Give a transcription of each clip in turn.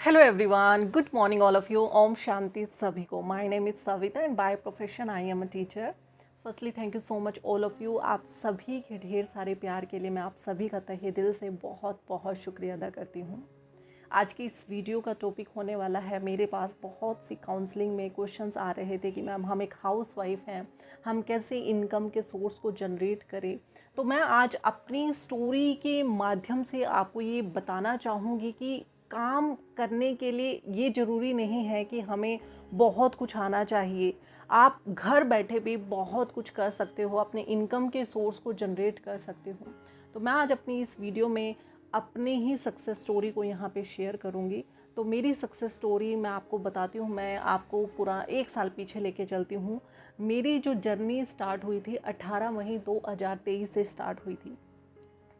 Hello everyone, good morning all of you. Om Shanti सभी को. My name is Savita and by profession I am a teacher. Firstly thank you so much all of you. आप सभी के ढेर सारे प्यार के लिए मैं आप सभी का तहे दिल से बहुत बहुत शुक्रिया अदा करती हूँ. आज की इस वीडियो का टॉपिक होने वाला है, मेरे पास बहुत सी काउंसलिंग में क्वेश्चंस आ रहे थे कि मैम हम एक हाउस वाइफ हैं, हम कैसे इनकम के सोर्स को जनरेट करें. तो मैं आज अपनी स्टोरी के माध्यम से आपको ये बताना चाहूँगी कि काम करने के लिए ये ज़रूरी नहीं है कि हमें बहुत कुछ आना चाहिए. आप घर बैठे भी बहुत कुछ कर सकते हो, अपने इनकम के सोर्स को जनरेट कर सकते हो. तो मैं आज अपनी इस वीडियो में अपने ही सक्सेस स्टोरी को यहाँ पे शेयर करूँगी. तो मेरी सक्सेस स्टोरी मैं आपको बताती हूँ, मैं आपको पूरा 1 साल पीछे लेके चलती हूँ. मेरी जो जर्नी स्टार्ट हुई थी 18 मई 2023 से स्टार्ट हुई थी,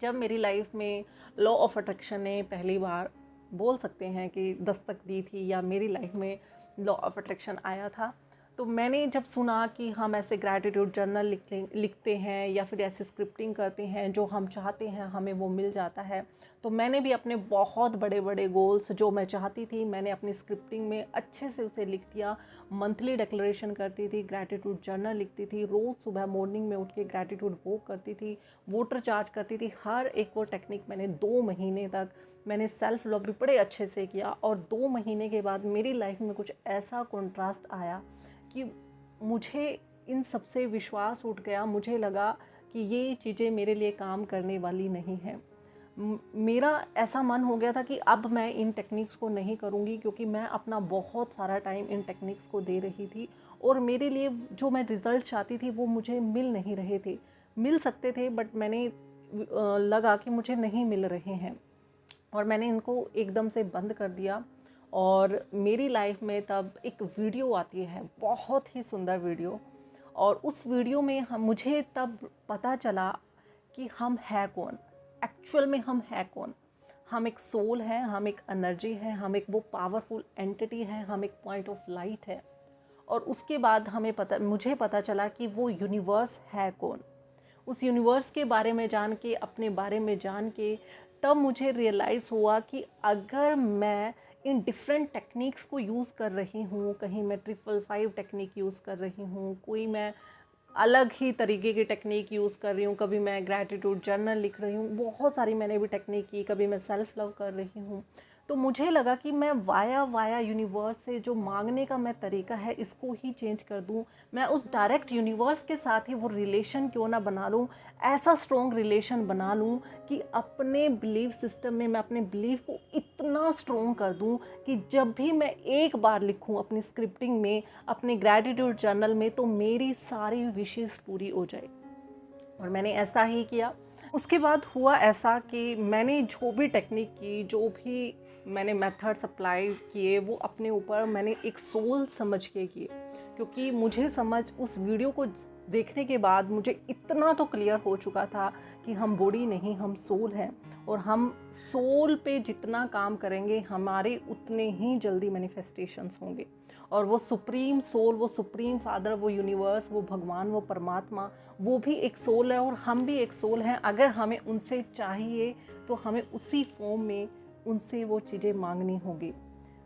जब मेरी लाइफ में लॉ ऑफ अट्रैक्शन ने पहली बार बोल सकते हैं कि दस्तक दी थी, या मेरी लाइफ में लॉ ऑफ अट्रैक्शन आया था. तो मैंने जब सुना कि हम ऐसे ग्रैटिट्यूड जर्नल लिखते हैं या फिर ऐसे स्क्रिप्टिंग करते हैं, जो हम चाहते हैं हमें वो मिल जाता है, तो मैंने भी अपने बहुत बड़े बड़े गोल्स जो मैं चाहती थी मैंने अपनी स्क्रिप्टिंग में अच्छे से उसे लिख दिया. मंथली डिक्लेरेशन करती थी, ग्रैटिट्यूड जर्नल लिखती थी, रोज़ सुबह मॉर्निंग में उठ के ग्रैटिट्यूड वॉक करती थी, वाटर चार्ज करती थी. हर एक वो टेक्निक मैंने 2 महीने तक मैंने सेल्फ लव भी बड़े अच्छे से किया. और 2 महीने के बाद मेरी लाइफ में कुछ ऐसा कॉन्ट्रास्ट आया कि मुझे इन सब से विश्वास उठ गया. मुझे लगा कि ये चीज़ें मेरे लिए काम करने वाली नहीं हैं. मेरा ऐसा मन हो गया था कि अब मैं इन टेक्निक्स को नहीं करूँगी, क्योंकि मैं अपना बहुत सारा टाइम इन टेक्निक्स को दे रही थी और मेरे लिए जो मैं रिज़ल्ट चाहती थी वो मुझे मिल नहीं रहे थे. मिल सकते थे बट मैंने लगा कि मुझे नहीं मिल रहे हैं और मैंने इनको एकदम से बंद कर दिया. और मेरी लाइफ में तब एक वीडियो आती है, बहुत ही सुंदर वीडियो, और उस वीडियो में मुझे तब पता चला कि हम है कौन, एक्चुअल में हम है कौन. हम एक सोल है, हम एक एनर्जी है, हम एक वो पावरफुल एंटिटी है, हम एक पॉइंट ऑफ लाइट है. और उसके बाद मुझे पता चला कि वो यूनिवर्स है कौन. उस यूनिवर्स के बारे में जान के, अपने बारे में जान के, तब मुझे रियलाइज़ हुआ कि अगर मैं इन डिफरेंट टेक्निक्स को यूज़ कर रही हूँ, कहीं मैं 555 टेक्निक यूज़ कर रही हूँ, कोई मैं अलग ही तरीके की टेक्निक यूज़ कर रही हूँ, कभी मैं ग्रैटिट्यूड जर्नल लिख रही हूँ, बहुत सारी मैंने भी टेक्निक की, कभी मैं सेल्फ लव कर रही हूँ. तो मुझे लगा कि मैं वाया यूनिवर्स से जो मांगने का मैं तरीका है इसको ही चेंज कर दूँ. मैं उस डायरेक्ट यूनिवर्स के साथ ही वो रिलेशन क्यों ना बना लूँ, ऐसा स्ट्रॉन्ग रिलेशन बना लूँ कि अपने बिलीफ सिस्टम में मैं अपने बिलीफ को इतना स्ट्रॉन्ग कर दूँ कि जब भी मैं एक बार लिखूँ अपनी स्क्रिप्टिंग में, अपने ग्रैटिट्यूड जर्नल में, तो मेरी सारी विशेस पूरी हो जाए. और मैंने ऐसा ही किया. उसके बाद हुआ ऐसा कि मैंने जो भी टेक्निक की, जो भी मैंने मेथड्स अप्लाई किए, वो अपने ऊपर मैंने एक सोल समझ के किए. क्योंकि मुझे समझ उस वीडियो को देखने के बाद मुझे इतना तो क्लियर हो चुका था कि हम बॉडी नहीं, हम सोल हैं. और हम सोल पे जितना काम करेंगे हमारे उतने ही जल्दी मैनिफेस्टेशंस होंगे. और वो सुप्रीम सोल, वो सुप्रीम फादर, वो यूनिवर्स, वो भगवान, वो परमात्मा, वो भी एक सोल है और हम भी एक सोल हैं. अगर हमें उनसे चाहिए तो हमें उसी फॉर्म में उनसे वो चीज़ें मांगनी होगी.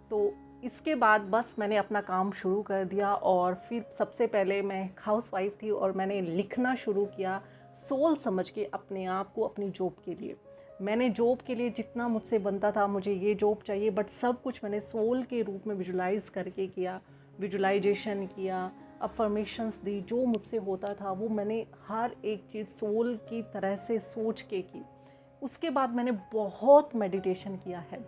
तो इसके बाद बस मैंने अपना काम शुरू कर दिया. और फिर सबसे पहले मैं हाउस वाइफ थी और मैंने लिखना शुरू किया सोल समझ के अपने आप को, अपनी जॉब के लिए. मैंने जॉब के लिए जितना मुझसे बनता था, मुझे ये जॉब चाहिए, बट सब कुछ मैंने सोल के रूप में विजुलाइज़ करके किया, विजुलाइजेशन किया, अफर्मेशंस दी. जो मुझसे होता था वो मैंने हर एक चीज़ सोल की तरह से सोच के की. उसके बाद मैंने बहुत मेडिटेशन किया है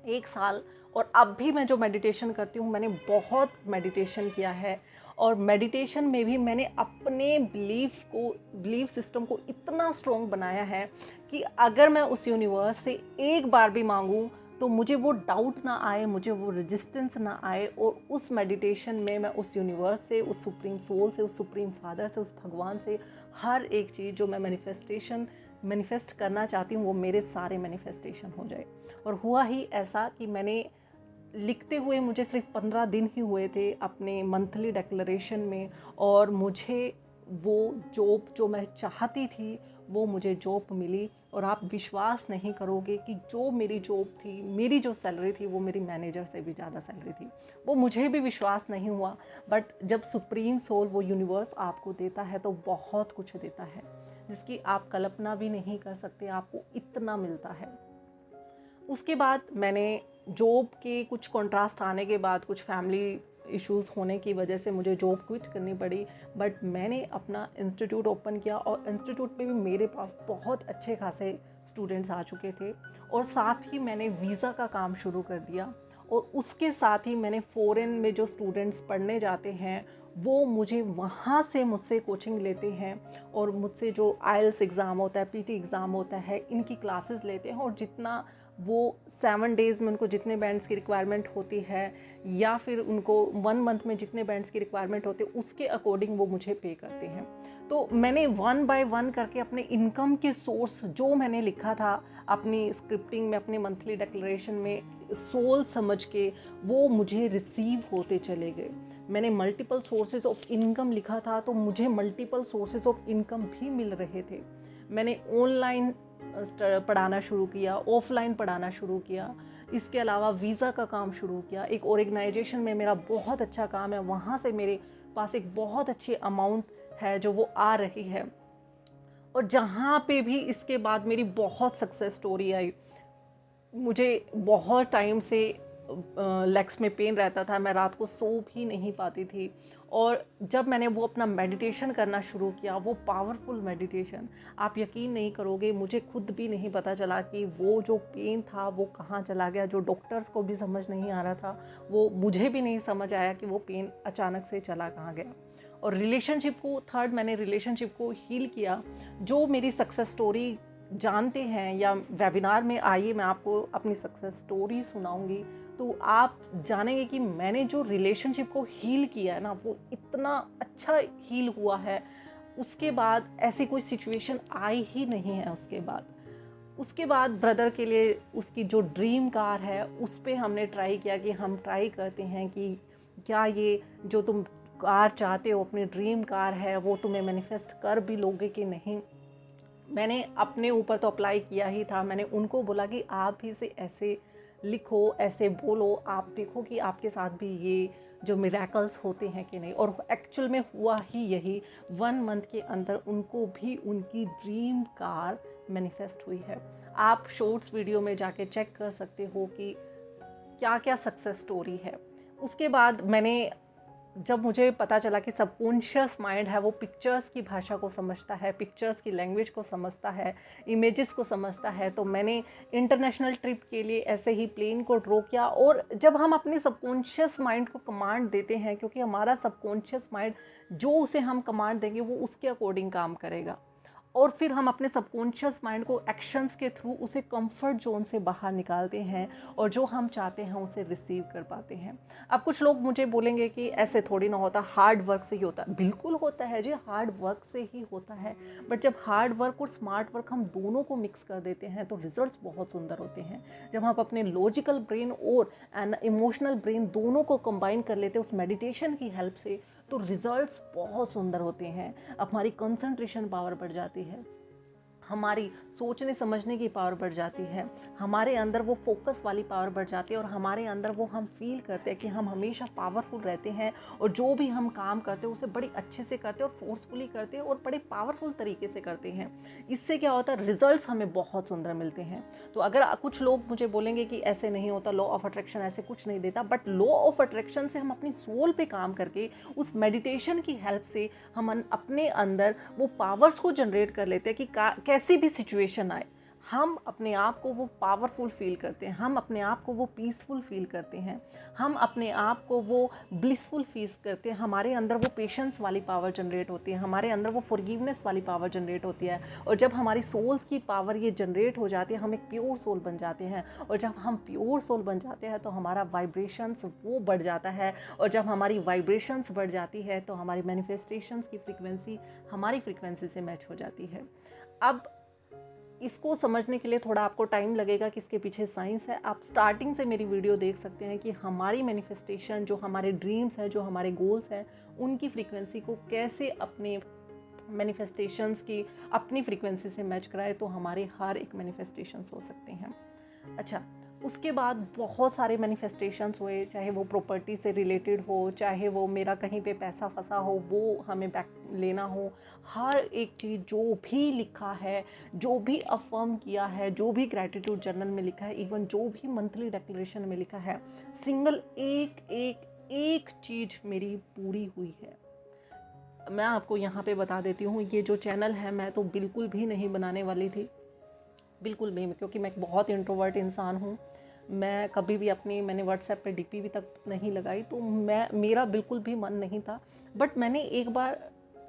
1 साल. और अब भी मैं जो मेडिटेशन करती हूँ, मैंने बहुत मेडिटेशन किया है. और मेडिटेशन में भी मैंने अपने बिलीफ सिस्टम को इतना स्ट्रॉन्ग बनाया है कि अगर मैं उस यूनिवर्स से एक बार भी मांगूँ तो मुझे वो डाउट ना आए, मुझे वो रेजिस्टेंस ना आए. और उस मेडिटेशन में मैं उस यूनिवर्स से, उस सुप्रीम सोल से, उस सुप्रीम फादर से, उस भगवान से हर एक चीज़ जो मैं मैनिफेस्ट करना चाहती हूँ वो मेरे सारे मैनिफेस्टेशन हो जाए. और हुआ ही ऐसा कि मैंने लिखते हुए, मुझे सिर्फ 15 दिन ही हुए थे अपने मंथली डिक्लेरेशन में, और मुझे वो जॉब जो मैं चाहती थी वो मुझे जॉब मिली। और आप विश्वास नहीं करोगे कि जो मेरी जॉब थी, मेरी जो सैलरी थी वो मेरी मैनेजर से भी ज़्यादा सैलरी थी। वो मुझे भी विश्वास नहीं हुआ, बट जब सुप्रीम सोल, वो यूनिवर्स आपको देता है तो बहुत कुछ देता है जिसकी आप कल्पना भी नहीं कर सकते, आपको इतना मिलता है। उसके बाद मैंने जॉब के कुछ कॉन्ट्रास्ट आने के बाद, कुछ फैमिली इश्यूज़ होने की वजह से मुझे जॉब क्विट करनी पड़ी, बट मैंने अपना इंस्टीट्यूट ओपन किया और इंस्टीट्यूट में भी मेरे पास बहुत अच्छे खासे स्टूडेंट्स आ चुके थे। और साथ ही मैंने वीज़ा का काम शुरू कर दिया, और उसके साथ ही मैंने फ़ॉरेन में जो स्टूडेंट्स पढ़ने जाते हैं वो मुझे वहाँ से मुझसे कोचिंग लेते हैं, और मुझसे जो आइल्स एग्ज़ाम होता है, पीटी एग्ज़ाम होता है, इनकी क्लासेस लेते हैं। और जितना वो 7 डेज़ में उनको जितने बैंड्स की रिक्वायरमेंट होती है, या फिर उनको 1 मंथ में जितने बैंड्स की रिक्वायरमेंट होती है, उसके अकॉर्डिंग वो मुझे पे करते हैं। तो मैंने 1 बाय 1 करके अपने इनकम के सोर्स, जो मैंने लिखा था अपनी स्क्रिप्टिंग में, अपने मंथली डिक्लेरेशन में, सोल समझ के वो मुझे रिसीव होते चले गए। मैंने मल्टीपल सोर्सेज ऑफ इनकम लिखा था, तो मुझे मल्टीपल सोर्सेज ऑफ इनकम भी मिल रहे थे। मैंने ऑनलाइन पढ़ाना शुरू किया, ऑफलाइन पढ़ाना शुरू किया, इसके अलावा वीज़ा का काम शुरू किया। एक ऑर्गेनाइजेशन में मेरा बहुत अच्छा काम है, वहाँ से मेरे पास एक बहुत अच्छी अमाउंट है जो वो आ रही है। और जहाँ पे भी इसके बाद मेरी बहुत सक्सेस स्टोरी आई, मुझे बहुत टाइम से लेग्स में पेन रहता था, मैं रात को सो भी नहीं पाती थी। और जब मैंने वो अपना मेडिटेशन करना शुरू किया, वो पावरफुल मेडिटेशन, आप यकीन नहीं करोगे, मुझे खुद भी नहीं पता चला कि वो जो पेन था वो कहाँ चला गया। जो डॉक्टर्स को भी समझ नहीं आ रहा था, वो मुझे भी नहीं समझ आया कि वो पेन अचानक से चला कहाँ गया। और रिलेशनशिप को, मैंने रिलेशनशिप को हील किया। जो मेरी सक्सेस स्टोरी जानते हैं, या वेबिनार में आइए, मैं आपको अपनी सक्सेस स्टोरी सुनाऊंगी, तो आप जानेंगे कि मैंने जो रिलेशनशिप को हील किया है ना, वो इतना अच्छा हील हुआ है। उसके बाद ऐसी कोई सिचुएशन आई ही नहीं है। उसके बाद ब्रदर के लिए उसकी जो ड्रीम कार है, उस पर हमने ट्राई किया कि हम ट्राई करते हैं कि क्या ये जो तुम कार चाहते हो, अपनी ड्रीम कार है, वो तुम्हें मैनिफेस्ट कर भी लोगे कि नहीं। मैंने अपने ऊपर तो अप्लाई किया ही था। मैंने उनको बोला कि आप भी से ऐसे लिखो, ऐसे बोलो, आप देखो कि आपके साथ भी ये जो मिरेकल्स होते हैं कि नहीं। और एक्चुअल में हुआ ही यही। 1 मंथ के अंदर उनको भी उनकी ड्रीम कार मैनिफेस्ट हुई है। आप शॉर्ट्स वीडियो में जाके चेक कर सकते हो कि क्या क्या सक्सेस स्टोरी है। उसके बाद जब मुझे पता चला कि सबकॉन्शियस माइंड है, वो पिक्चर्स की भाषा को समझता है, पिक्चर्स की लैंग्वेज को समझता है, इमेजेस को समझता है, तो मैंने इंटरनेशनल ट्रिप के लिए ऐसे ही प्लेन को ड्रॉ किया। और जब हम अपने सबकॉन्शियस माइंड को कमांड देते हैं, क्योंकि हमारा सबकॉन्शियस माइंड जो उसे हम कमांड देंगे वो उसके अकॉर्डिंग काम करेगा, और फिर हम अपने सबकॉन्शियस माइंड को एक्शंस के थ्रू उसे कंफर्ट जोन से बाहर निकालते हैं, और जो हम चाहते हैं उसे रिसीव कर पाते हैं। अब कुछ लोग मुझे बोलेंगे कि ऐसे थोड़ी ना होता, हार्ड वर्क से ही होता है। बिल्कुल होता है जी, हार्ड वर्क से ही होता है। बट जब हार्ड वर्क और स्मार्ट वर्क हम दोनों को मिक्स कर देते हैं तो रिजल्ट्स बहुत सुंदर होते हैं। जब हम अपने लॉजिकल ब्रेन और इमोशनल ब्रेन दोनों को कंबाइन कर लेते हैं उस मेडिटेशन की हेल्प से, तो रिजल्ट्स बहुत सुंदर होते हैं। हमारी कंसंट्रेशन पावर बढ़ जाती है, हमारी सोचने समझने की पावर बढ़ जाती है, हमारे अंदर वो फोकस वाली पावर बढ़ जाती है, और हमारे अंदर वो हम फील करते हैं कि हम हमेशा पावरफुल रहते हैं, और जो भी हम काम करते हैं उसे बड़ी अच्छे से करते हैं, और फोर्सफुली करते हैं, और बड़े पावरफुल तरीके से करते हैं। इससे क्या होता है, रिजल्ट्स हमें बहुत सुंदर मिलते हैं। तो अगर कुछ लोग मुझे बोलेंगे कि ऐसे नहीं होता, लॉ ऑफ अट्रैक्शन ऐसे कुछ नहीं देता, बट लॉ ऑफ अट्रैक्शन से हम अपनी सोल पे काम करके उस मेडिटेशन की हेल्प से हम अपने अंदर वो पावर्स को जनरेट कर लेते हैं कि कैसी भी सिचुएशन आए, हम अपने आप को वो पावरफुल फील करते हैं, हम अपने आप को वो पीसफुल फील करते हैं, हम अपने आप को वो ब्लिसफुल फील करते हैं। हमारे अंदर वो पेशेंस वाली पावर जनरेट होती है, हमारे अंदर वो फॉरगिवनेस वाली पावर जनरेट होती है। और जब हमारी सोल्स की पावर ये जनरेट हो जाती है, हम एक प्योर सोल बन जाते हैं। और जब हम प्योर सोल बन जाते हैं तो हमारा वाइब्रेशंस वो बढ़ जाता है, और जब हमारी वाइब्रेशंस बढ़ जाती है तो हमारी मैनिफेस्टेशंस की फ्रीक्वेंसी हमारी फ्रीक्वेंसी से मैच हो जाती है। अब इसको समझने के लिए थोड़ा आपको टाइम लगेगा कि इसके पीछे साइंस है। आप स्टार्टिंग से मेरी वीडियो देख सकते हैं कि हमारी मैनिफेस्टेशन, जो हमारे ड्रीम्स हैं, जो हमारे गोल्स हैं, उनकी फ्रीक्वेंसी को कैसे अपने मैनिफेस्टेशंस की अपनी फ्रीक्वेंसी से मैच कराए तो हमारे हर एक मैनिफेस्टेशंस हो सकते हैं। अच्छा, उसके बाद बहुत सारे मैनिफेस्टेशंस हुए, चाहे वो प्रॉपर्टी से रिलेटेड हो, चाहे वो मेरा कहीं पे पैसा फंसा हो वो हमें बैक लेना हो। हर एक चीज़ जो भी लिखा है, जो भी अफर्म किया है, जो भी ग्रैटिट्यूड जर्नल में लिखा है, इवन जो भी मंथली डिक्लेरेशन में लिखा है, सिंगल एक एक एक चीज़ मेरी पूरी हुई है। मैं आपको यहाँ पे बता देती हूँ, ये जो चैनल है मैं तो बिल्कुल भी नहीं बनाने वाली थी, बिल्कुल भी, क्योंकि मैं एक बहुत इंट्रोवर्ट इंसान हूँ। मैं कभी भी मैंने व्हाट्सएप पे डीपी भी तक नहीं लगाई, तो मेरा बिल्कुल भी मन नहीं था। बट मैंने एक बार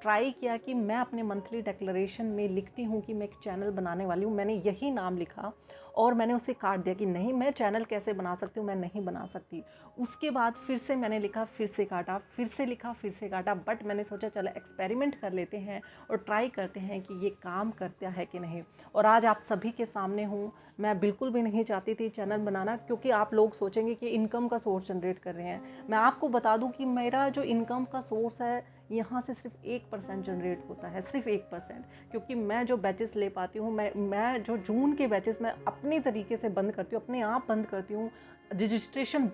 ट्राई किया कि मैं अपने मंथली डिक्लेरेशन में लिखती हूँ कि मैं एक चैनल बनाने वाली हूँ। मैंने यही नाम लिखा और मैंने उसे काट दिया कि नहीं, मैं चैनल कैसे बना सकती हूँ, मैं नहीं बना सकती। उसके बाद फिर से मैंने लिखा, फिर से काटा, फिर से लिखा, फिर से काटा। बट मैंने सोचा चलो एक्सपेरिमेंट कर लेते हैं और ट्राई करते हैं कि ये काम करता है कि नहीं। और आज आप सभी के सामने हूँ। मैं बिल्कुल भी नहीं चाहती थी चैनल बनाना, क्योंकि आप लोग सोचेंगे कि इनकम का सोर्स जनरेट कर रहे हैं। मैं आपको बता दूं कि मेरा जो इनकम का सोर्स है यहाँ से सिर्फ 1% जनरेट होता है, सिर्फ 1%। क्योंकि मैं जो बैचेस ले पाती हूँ, मैं जो जून के बैचेस मैं अपनी तरीके से बंद करती हूँ, अपने आप बंद करती हूँ। रजिस्ट्रेशन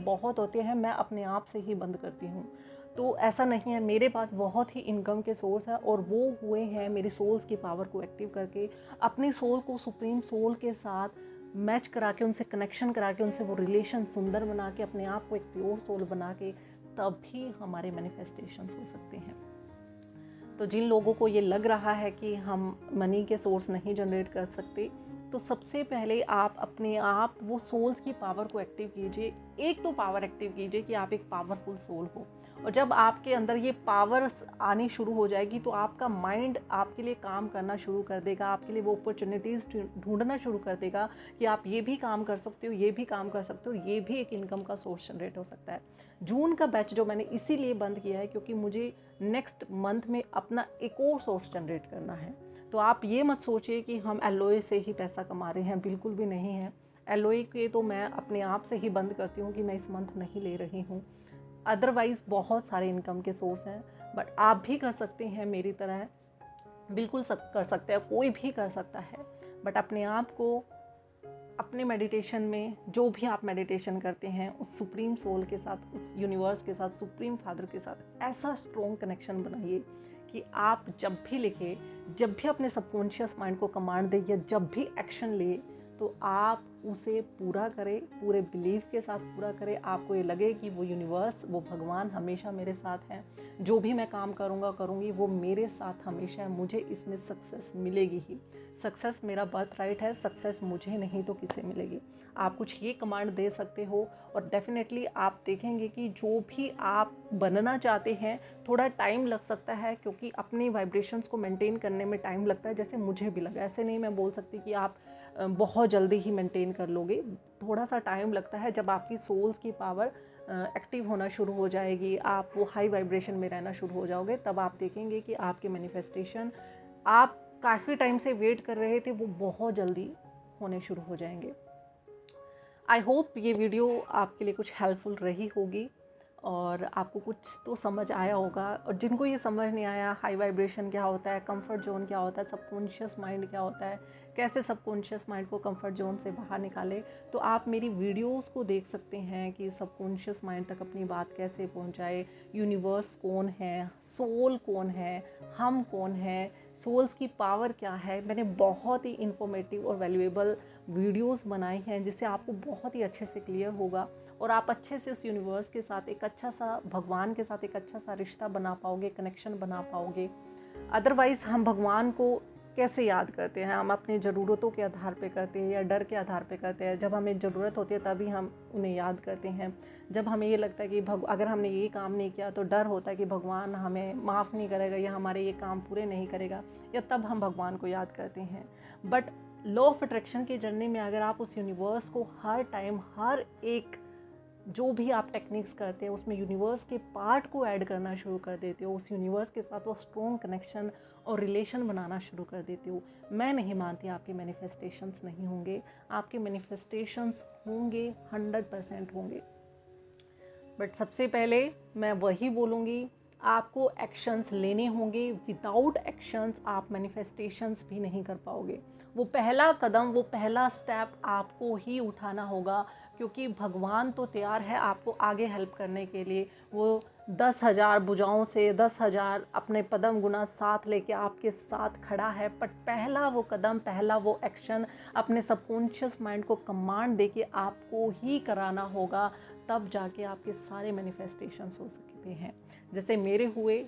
बहुत होते हैं, मैं अपने आप से ही बंद करती हूँ। तो ऐसा नहीं है, मेरे पास बहुत ही इनकम के सोर्स है और वो हुए हैं मेरी सोल्स की पावर को एक्टिव करके, अपनी सोल को सुप्रीम सोल के साथ मैच करा के, उनसे कनेक्शन करा के, उनसे वो रिलेशन सुंदर बना के, अपने आप को एक प्योर सोल बना के, तभी हमारे मैनिफेस्टेशंस हो सकते हैं। तो जिन लोगों को ये लग रहा है कि हम मनी के सोर्स नहीं जनरेट कर सकते, तो सबसे पहले आप अपने आप वो सोल्स की पावर को एक्टिव कीजिए। एक तो पावर एक्टिव कीजिए कि आप एक पावरफुल सोल हो, और जब आपके अंदर ये पावर आनी शुरू हो जाएगी तो आपका माइंड आपके लिए काम करना शुरू कर देगा, आपके लिए वो अपॉर्चुनिटीज़ ढूंढना शुरू कर देगा कि आप ये भी काम कर सकते हो, ये भी काम कर सकते हो, ये भी एक इनकम का सोर्स जनरेट हो सकता है। जून का बैच जो मैंने इसीलिए बंद किया है क्योंकि मुझे नेक्स्ट मंथ में अपना एक और सोर्स जनरेट करना है। तो आप ये मत सोचिए कि हम एलओए से ही पैसा कमा रहे हैं, बिल्कुल भी नहीं है। एलओए के तो मैं अपने आप से ही बंद करती हूँ कि मैं इस मंथ नहीं ले रही हूँ। अदरवाइज़ बहुत सारे इनकम के सोर्स हैं, बट आप भी कर सकते हैं मेरी तरह, बिल्कुल सब कर सकते हैं, कोई भी कर सकता है। बट अपने आप को अपने मेडिटेशन में, जो भी आप मेडिटेशन करते हैं, उस सुप्रीम सोल के साथ, उस यूनिवर्स के साथ, सुप्रीम फादर के साथ ऐसा स्ट्रॉन्ग कनेक्शन बनाइए कि आप जब भी लिखें, जब भी अपने सबकॉन्शियस माइंड को कमांड दें या जब भी एक्शन ले, तो आप उसे पूरा करें, पूरे बिलीव के साथ पूरा करें। आपको ये लगे कि वो यूनिवर्स, वो भगवान हमेशा मेरे साथ हैं, जो भी मैं काम करूँगी वो मेरे साथ हमेशा है, मुझे इसमें सक्सेस मिलेगी ही। सक्सेस मेरा बर्थ राइट है, सक्सेस मुझे नहीं तो किसे मिलेगी। आप कुछ ये कमांड दे सकते हो और डेफिनेटली आप देखेंगे कि जो भी आप बनना चाहते हैं, थोड़ा टाइम लग सकता है, क्योंकि अपनी वाइब्रेशंस को मेंटेन करने में टाइम लगता है, जैसे मुझे भी लगा। ऐसे नहीं मैं बोल सकती कि आप बहुत जल्दी ही मेंटेन कर लोगे, थोड़ा सा टाइम लगता है। जब आपकी सोल्स की पावर एक्टिव होना शुरू हो जाएगी, आप वो हाई वाइब्रेशन में रहना शुरू हो जाओगे, तब आप देखेंगे कि आपके मैनिफेस्टेशन आप काफ़ी टाइम से वेट कर रहे थे, वो बहुत जल्दी होने शुरू हो जाएंगे। आई होप ये वीडियो आपके लिए कुछ हेल्पफुल रही होगी और आपको कुछ तो समझ आया होगा। और जिनको ये समझ नहीं आया, हाई वाइब्रेशन क्या होता है, कंफर्ट जोन क्या होता है, सबकॉन्शियस माइंड क्या होता है, कैसे सबकॉन्शियस माइंड को कंफर्ट जोन से बाहर निकाले, तो आप मेरी वीडियोस को देख सकते हैं कि सबकॉन्शियस माइंड तक अपनी बात कैसे पहुंचाए, यूनिवर्स कौन है, सोल कौन है, हम कौन है, सोल्स की पावर क्या है। मैंने बहुत ही इन्फॉर्मेटिव और वैल्यूएबल वीडियोस बनाए हैं जिससे आपको बहुत ही अच्छे से क्लियर होगा और आप अच्छे से उस यूनिवर्स के साथ एक अच्छा सा, भगवान के साथ एक अच्छा सा रिश्ता बना पाओगे, कनेक्शन बना पाओगे। अदरवाइज़ हम भगवान को कैसे याद करते हैं? हम अपनी ज़रूरतों के आधार पे करते हैं या डर के आधार पे करते हैं। जब हमें ज़रूरत होती है तभी हम उन्हें याद करते हैं। जब हमें ये लगता है कि अगर हमने ये काम नहीं किया तो डर होता है कि भगवान हमें माफ़ नहीं करेगा या हमारे ये काम पूरे नहीं करेगा, या तब हम भगवान को याद करते हैं। बट लॉ ऑफ अट्रैक्शन की जर्नी में अगर आप उस यूनिवर्स को हर टाइम, हर एक जो भी आप टेक्निक्स करते हैं उसमें यूनिवर्स के पार्ट को ऐड करना शुरू कर देते हो, उस यूनिवर्स के साथ वो स्ट्रॉन्ग कनेक्शन और रिलेशन बनाना शुरू कर देते हो, मैं नहीं मानती आपके मैनिफेस्टेशंस नहीं होंगे। आपके मैनिफेस्टेशंस होंगे, 100% होंगे। बट सबसे पहले मैं वही बोलूँगी आपको एक्शंस लेने होंगे। विदाउट एक्शंस आप मैनिफेस्टेशंस भी नहीं कर पाओगे। वो पहला कदम, वो पहला स्टेप आपको ही उठाना होगा, क्योंकि भगवान तो तैयार है आपको आगे हेल्प करने के लिए। वो 10,000 भुजाओं से 10,000 अपने पदम गुना साथ लेके आपके साथ खड़ा है, बट पहला वो कदम, पहला वो एक्शन अपने सबकॉन्शियस माइंड को कमांड दे के आपको ही कराना होगा, तब जाके आपके सारे मैनिफेस्टेशंस हो सकते हैं। जैसे मेरे हुए,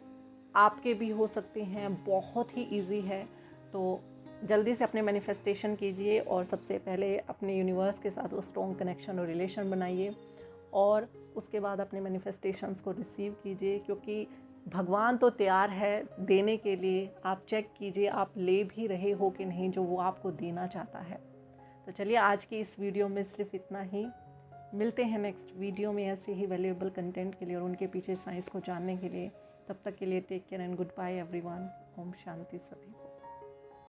आपके भी हो सकते हैं। बहुत ही इजी है। तो जल्दी से अपने मैनिफेस्टेशन कीजिए और सबसे पहले अपने यूनिवर्स के साथ वो स्ट्रॉन्ग कनेक्शन और रिलेशन बनाइए, और उसके बाद अपने मैनिफेस्टेशंस को रिसीव कीजिए, क्योंकि भगवान तो तैयार है देने के लिए। आप चेक कीजिए आप ले भी रहे हो कि नहीं जो वो आपको देना चाहता है। तो चलिए आज की इस वीडियो में सिर्फ इतना ही। मिलते हैं नेक्स्ट वीडियो में ऐसे ही वैल्यूएबल कंटेंट के लिए और उनके पीछे साइंस को जानने के लिए। तब तक के लिए take care and goodbye everyone. ओम शांति सभी।